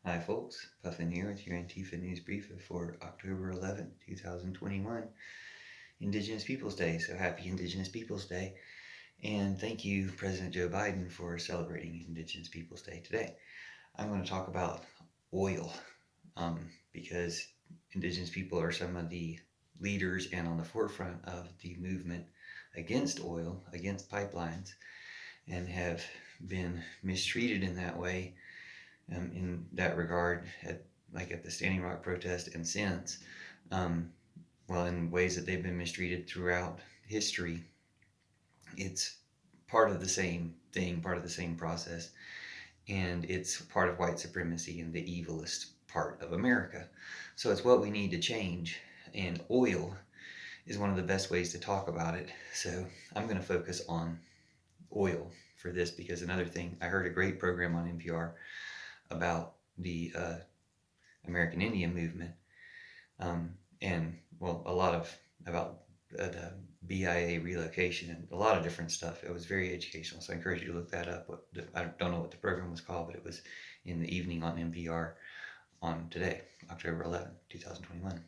Hi folks, Puffin here with your Antifa News Briefa for October 11th, 2021, Indigenous Peoples Day. So happy Indigenous Peoples Day. And thank you, President Joe Biden, for celebrating Indigenous Peoples Day today. I'm going to talk about oil because Indigenous people are some of the leaders and on the forefront of the movement against oil, against pipelines, and have been mistreated in that way in that regard, at the Standing Rock protest and since, um, in ways that they've been mistreated throughout history. It's part of the same thing, part of the same process, and it's part of white supremacy and the evilest part of America. So it's what we need to change, and oil is one of the best ways to talk about it. So I'm going to focus on oil for this because another thing, I heard a great program on NPR about the American Indian movement, and a lot of about the BIA relocation and a lot of different stuff. It was very educational, so I encourage you to look that up. I don't know what the program was called, but it was in the evening on NPR on today, October 11th, 2021.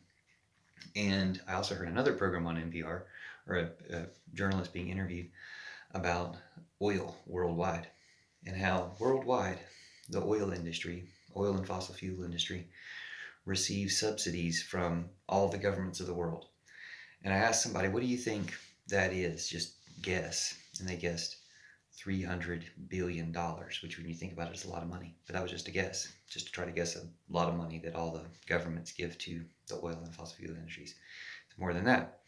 And I also heard another program on NPR, or a journalist being interviewed about oil worldwide and how worldwide the oil industry, oil and fossil fuel industry, receive subsidies from all the governments of the world. And I asked somebody, what do you think that is? Just guess. And they guessed $300 billion, which when you think about it is a lot of money. But that was just a guess, just to try to guess a lot of money that all the governments give to the oil and fossil fuel industries. It's more than that.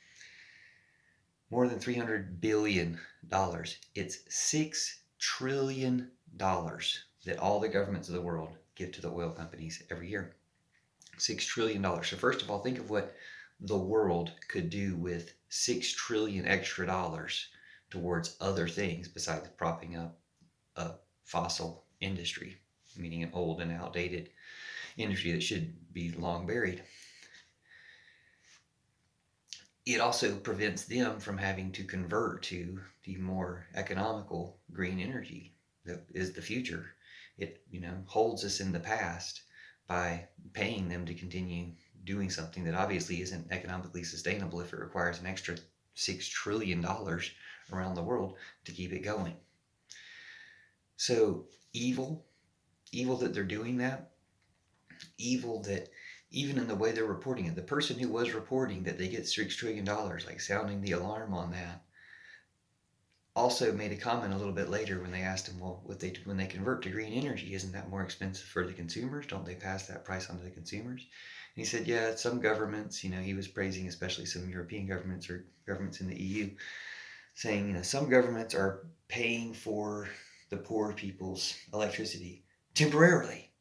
More than $300 billion. It's $6 trillion that all the governments of the world give to the oil companies every year. $6 trillion. So first of all, think of what the world could do with 6 trillion extra dollars towards other things besides propping up a fossil industry, meaning an old and outdated industry that should be long buried. It also prevents them from having to convert to the more economical green energy that is the future. It, holds us in the past by paying them to continue doing something that obviously isn't economically sustainable if it requires an extra $6 trillion around the world to keep it going. So evil that they're doing that, evil that even in the way they're reporting it, the person who was reporting that they get $6 trillion, like sounding the alarm on that, also made a comment a little bit later when they asked him, well, when they convert to green energy, isn't that more expensive for the consumers? Don't they pass that price on to the consumers? And he said, yeah, some governments, he was praising especially some European governments or governments in the EU, saying, some governments are paying for the poor people's electricity temporarily.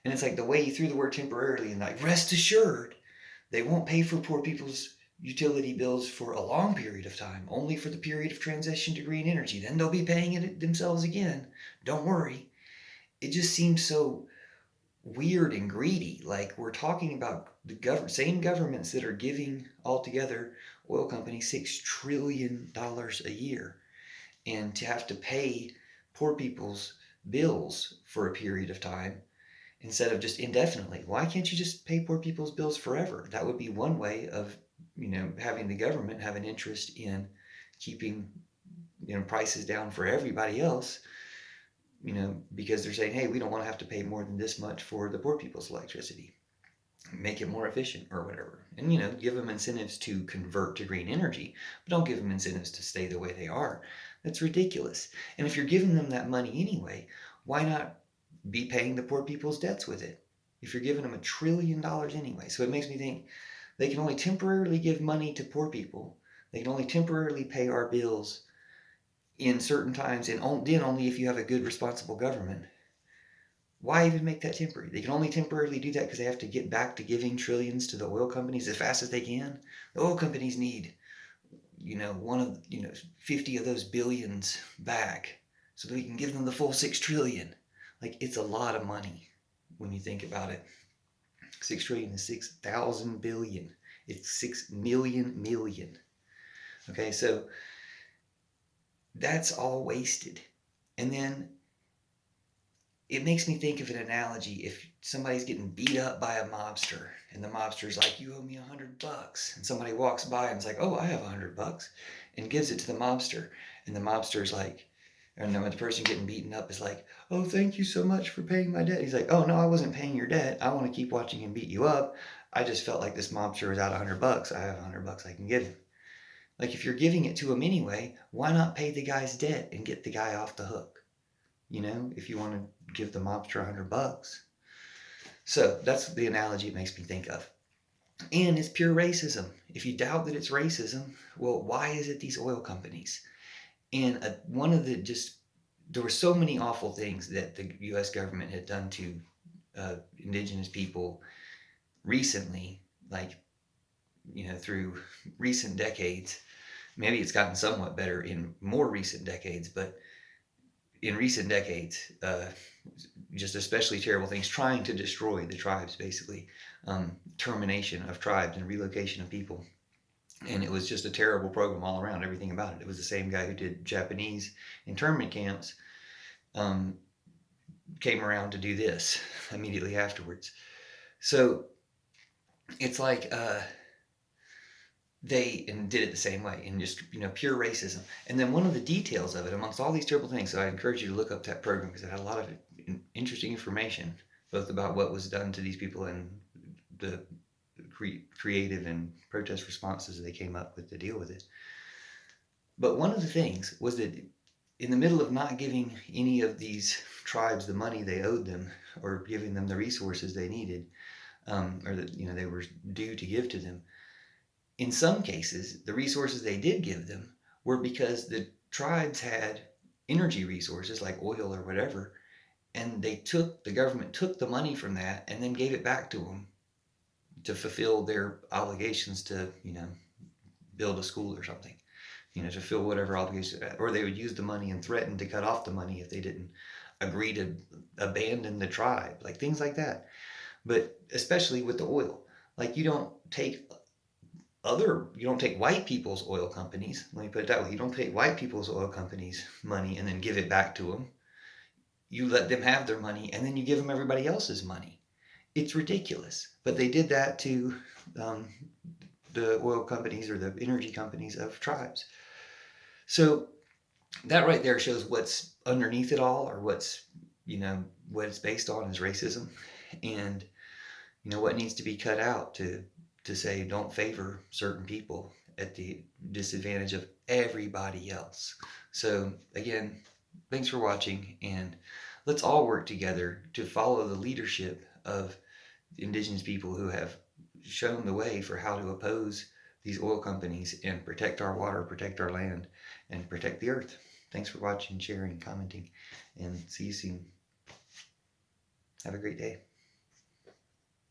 And it's like the way he threw the word temporarily and like, rest assured, they won't pay for poor people's utility bills for a long period of time, only for the period of transition to green energy. Then they'll be paying it themselves again. Don't worry. It just seems so weird and greedy. Like we're talking about the same governments that are giving altogether oil companies $6 trillion a year. And to have to pay poor people's bills for a period of time instead of just indefinitely. Why can't you just pay poor people's bills forever? That would be one way of, having the government have an interest in keeping, prices down for everybody else, because they're saying, hey, we don't want to have to pay more than this much for the poor people's electricity. Make it more efficient or whatever. And, give them incentives to convert to green energy, but don't give them incentives to stay the way they are. That's ridiculous. And if you're giving them that money anyway, why not be paying the poor people's debts with it if you're giving them $1 trillion anyway? So it makes me think they can only temporarily give money to poor people. They can only temporarily pay our bills in certain times, and then only if you have a good, responsible government. Why even make that temporary? They can only temporarily do that because they have to get back to giving trillions to the oil companies as fast as they can. The oil companies need, 50 of those billions back so that we can give them the full 6 trillion. Like, it's a lot of money when you think about it. 6 trillion is 6,000 billion. It's 6 million. Okay, so that's all wasted. And then it makes me think of an analogy. If somebody's getting beat up by a mobster and the mobster's like, you owe me $100, and somebody walks by and is like, oh, I have $100, and gives it to the mobster, and the mobster's like, and then the person getting beaten up is like, oh, thank you so much for paying my debt. He's like, oh, no, I wasn't paying your debt. I want to keep watching him beat you up. I just felt like this mobster was out $100. I have $100 I can give him. Like, if you're giving it to him anyway, why not pay the guy's debt and get the guy off the hook? You know, if you want to give the mobster $100. So that's the analogy it makes me think of. And it's pure racism. If you doubt that it's racism, well, why is it these oil companies? And there were so many awful things that the U.S. government had done to indigenous people recently, like, through recent decades. Maybe it's gotten somewhat better in more recent decades, but in recent decades, just especially terrible things, trying to destroy the tribes, basically, termination of tribes and relocation of people. And it was just a terrible program all around, everything about it. It was the same guy who did Japanese internment camps, came around to do this immediately afterwards. So it's like they did it the same way, and just pure racism. And then one of the details of it, amongst all these terrible things, so I encourage you to look up that program because it had a lot of interesting information, both about what was done to these people and the creative and protest responses they came up with to deal with it. But one of the things was that in the middle of not giving any of these tribes the money they owed them, or giving them the resources they needed, or that they were due to give to them, in some cases, the resources they did give them were because the tribes had energy resources like oil or whatever, and the government took the money from that and then gave it back to them to fulfill their obligations to, build a school or something, to fulfill whatever obligations, or they would use the money and threaten to cut off the money if they didn't agree to abandon the tribe, like things like that. But especially with the oil, like you don't take white people's oil companies. Let me put it that way. You don't take white people's oil companies' money and then give it back to them. You let them have their money and then you give them everybody else's money. It's ridiculous. But they did that to the oil companies or the energy companies of tribes. So that right there shows what's underneath it all, or what it's based on is racism. And what needs to be cut out to say don't favor certain people at the disadvantage of everybody else. So again, thanks for watching, and let's all work together to follow the leadership of indigenous people who have shown the way for how to oppose these oil companies and protect our water, protect our land, and protect the earth. Thanks for watching, sharing, commenting, and see you soon. Have a great day.